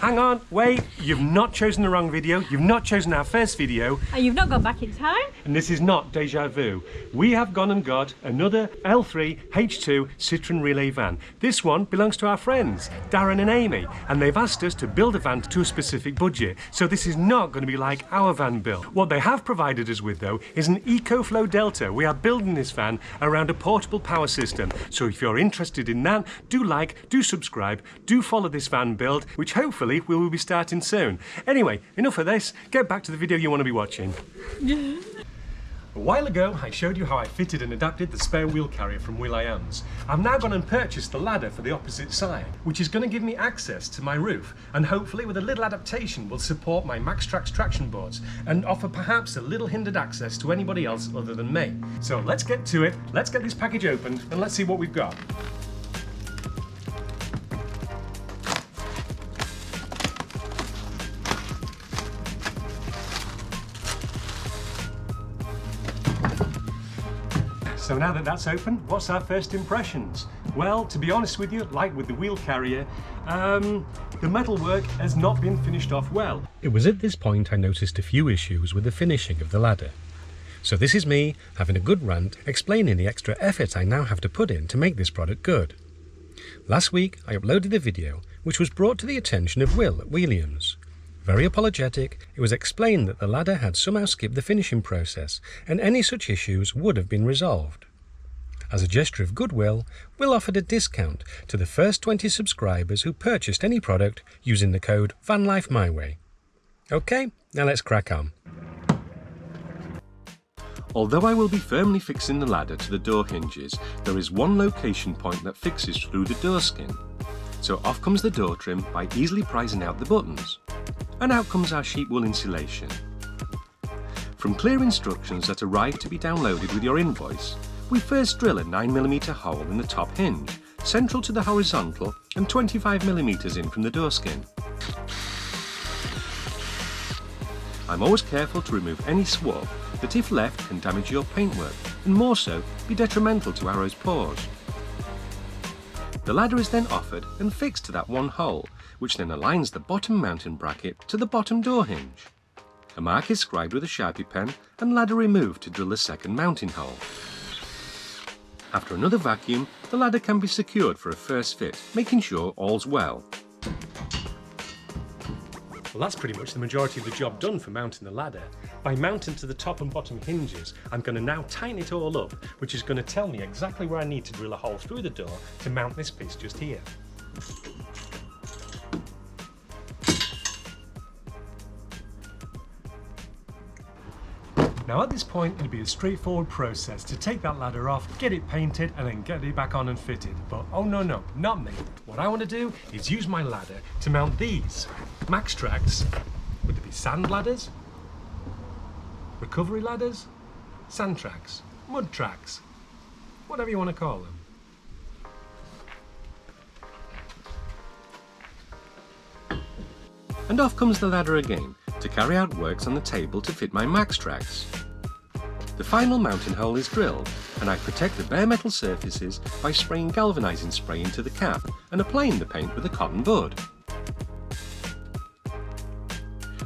hang on, wait, you've not chosen the wrong video, you've not chosen our first video. And you've not gone back in time. And this is not deja vu. We have gone and got another L3 H2 Citroen Relay van. This one belongs to our friends, Darren and Amy, and they've asked us to build a van to a specific budget. So this is not going to be like our van build. What they have provided us with though is an EcoFlow Delta. We are building this van around a portable power system. So if you're interested in that, do like, do subscribe, do follow this van build, which hopefully we will be starting soon. Anyway, enough of this, get back to the video you want to be watching. A while ago, I showed you how I fitted and adapted the spare wheel carrier from Wheeliams. I've now gone and purchased the ladder for the opposite side, which is going to give me access to my roof, and hopefully with a little adaptation will support my MaxTrax traction boards and offer perhaps a little hindered access to anybody else other than me. So let's get to it, let's get this package opened and let's see what we've got. So now that that's open, what's our first impressions? Well, to be honest with you, like with the wheel carrier, the metalwork has not been finished off well. It was at this point I noticed a few issues with the finishing of the ladder. So this is me having a good rant, explaining the extra effort I now have to put in to make this product good. Last week I uploaded a video which was brought to the attention of Will at Wheeliams. Very apologetic, it was explained that the ladder had somehow skipped the finishing process and any such issues would have been resolved. As a gesture of goodwill, Will offered a discount to the first 20 subscribers who purchased any product using the code VANLIFEMYWAY. Okay, now let's crack on. Although I will be firmly fixing the ladder to the door hinges, there is one location point that fixes through the door skin. So off comes the door trim by easily prising out the buttons. And out comes our sheet wool insulation. From clear instructions that arrive to be downloaded with your invoice, we first drill a 9mm hole in the top hinge, central to the horizontal and 25mm in from the door skin. I'm always careful to remove any swab that if left can damage your paintwork and more so be detrimental to Arrow's pores. The ladder is then offered and fixed to that one hole, which then aligns the bottom mounting bracket to the bottom door hinge. A mark is scribed with a Sharpie pen and ladder removed to drill the second mounting hole. After another vacuum, the ladder can be secured for a first fit, making sure all's well. Well, that's pretty much the majority of the job done for mounting the ladder. By mounting to the top and bottom hinges, I'm going to now tighten it all up, which is going to tell me exactly where I need to drill a hole through the door to mount this piece just here. Now at this point it'll be a straightforward process to take that ladder off, get it painted and then get it back on and fitted. But oh no, not me. What I want to do is use my ladder to mount these MaxTrax. Would it be sand ladders? Recovery ladders? Sand tracks? Mud tracks? Whatever you want to call them. And off comes the ladder again to carry out works on the table to fit my MaxTrax. The final mounting hole is drilled and I protect the bare metal surfaces by spraying galvanizing spray into the cap and applying the paint with a cotton bud.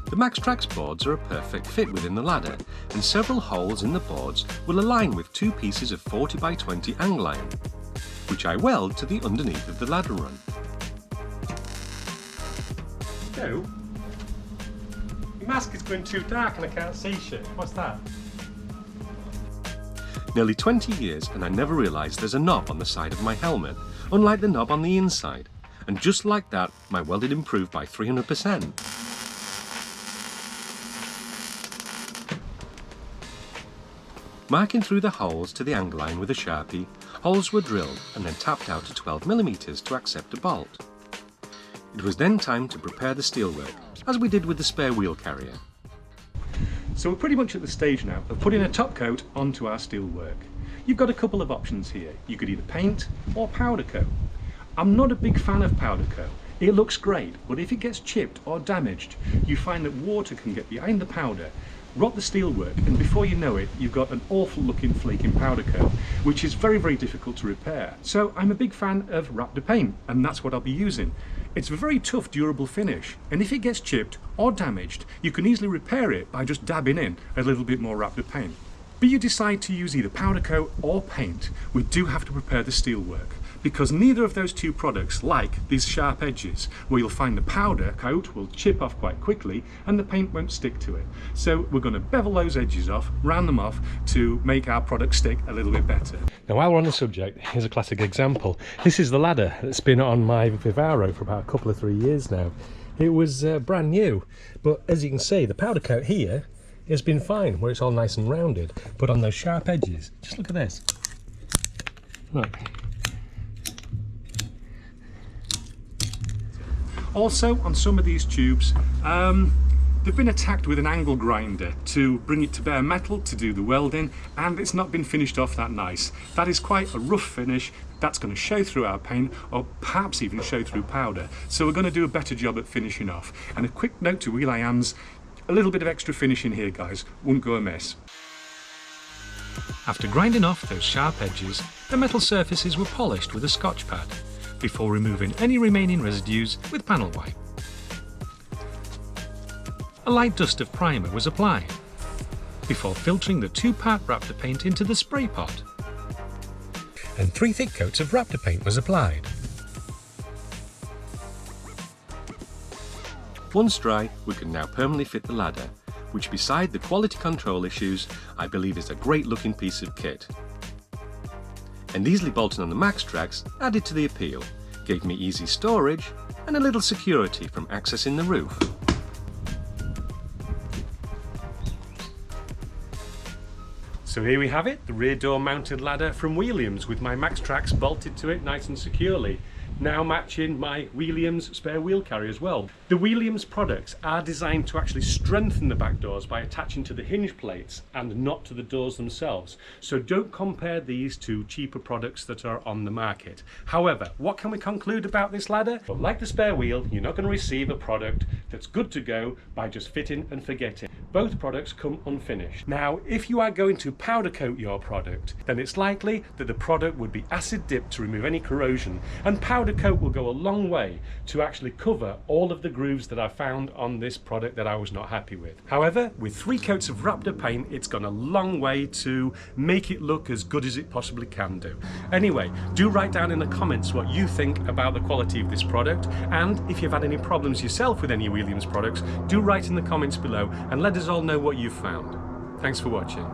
The MaxTrax boards are a perfect fit within the ladder and several holes in the boards will align with two pieces of 40x20 angle iron, which I weld to the underneath of the ladder run. No. Your mask is going too dark and I can't see shit. What's that? Nearly 20 years and I never realised there's a knob on the side of my helmet, unlike the knob on the inside. And just like that, my welding improved by 300%. Marking through the holes to the angle line with a Sharpie, holes were drilled and then tapped out to 12mm to accept a bolt. It was then time to prepare the steelwork, as we did with the spare wheel carrier. So we're pretty much at the stage now of putting a top coat onto our steelwork. You've got a couple of options here. You could either paint or powder coat. I'm not a big fan of powder coat. It looks great, but if it gets chipped or damaged, you find that water can get behind the powder rot the steelwork, and before you know it, you've got an awful looking flaking powder coat, which is very, very difficult to repair. So I'm a big fan of Raptor paint, and that's what I'll be using. It's a very tough, durable finish, and if it gets chipped or damaged, you can easily repair it by just dabbing in a little bit more Raptor paint. But you decide to use either powder coat or paint, we do have to prepare the steelwork, because neither of those two products like these sharp edges, where you'll find the powder coat will chip off quite quickly and the paint won't stick to it. So we're going to bevel those edges off, round them off, to make our product stick a little bit better. Now, while we're on the subject, here's a classic example. This is the ladder that's been on my Vivaro for about a couple of 3 years now. It was brand new, but as you can see, the powder coat here has been fine, where it's all nice and rounded, but on those sharp edges, just look at this. Look. Also, on some of these tubes, they've been attacked with an angle grinder to bring it to bare metal to do the welding, and it's not been finished off that nice. That is quite a rough finish. That's going to show through our paint, or perhaps even show through powder. So we're going to do a better job at finishing off. And a quick note to Wheeliams, a little bit of extra finish in here, guys, wouldn't go amiss. After grinding off those sharp edges, the metal surfaces were polished with a Scotch pad, before removing any remaining residues with panel wipe. A light dust of primer was applied, before filtering the 2-part Raptor paint into the spray pot. And 3 thick coats of Raptor paint was applied. Once dry, we can now permanently fit the ladder, which beside the quality control issues, I believe is a great looking piece of kit. And easily bolting on the max tracks added to the appeal, gave me easy storage and a little security from accessing the roof. So here we have it, the rear door mounted ladder from Wheeliams with my max tracks bolted to it nice and securely. Now matching my Wheeliams spare wheel carry as well. The Wheeliams products are designed to actually strengthen the back doors by attaching to the hinge plates and not to the doors themselves. So don't compare these to cheaper products that are on the market. However, what can we conclude about this ladder? Well, like the spare wheel, you're not going to receive a product that's good to go by just fitting and forgetting. Both products come unfinished. Now, if you are going to powder coat your product, then it's likely that the product would be acid dipped to remove any corrosion, and powder coat will go a long way to actually cover all of the grooves that I found on this product that I was not happy with. However, with 3 coats of Raptor paint, it's gone a long way to make it look as good as it possibly can do. Anyway, do write down in the comments what you think about the quality of this product, and if you've had any problems yourself with any Wheeliams products, do write in the comments below and let us all know what you've found. Thanks for watching.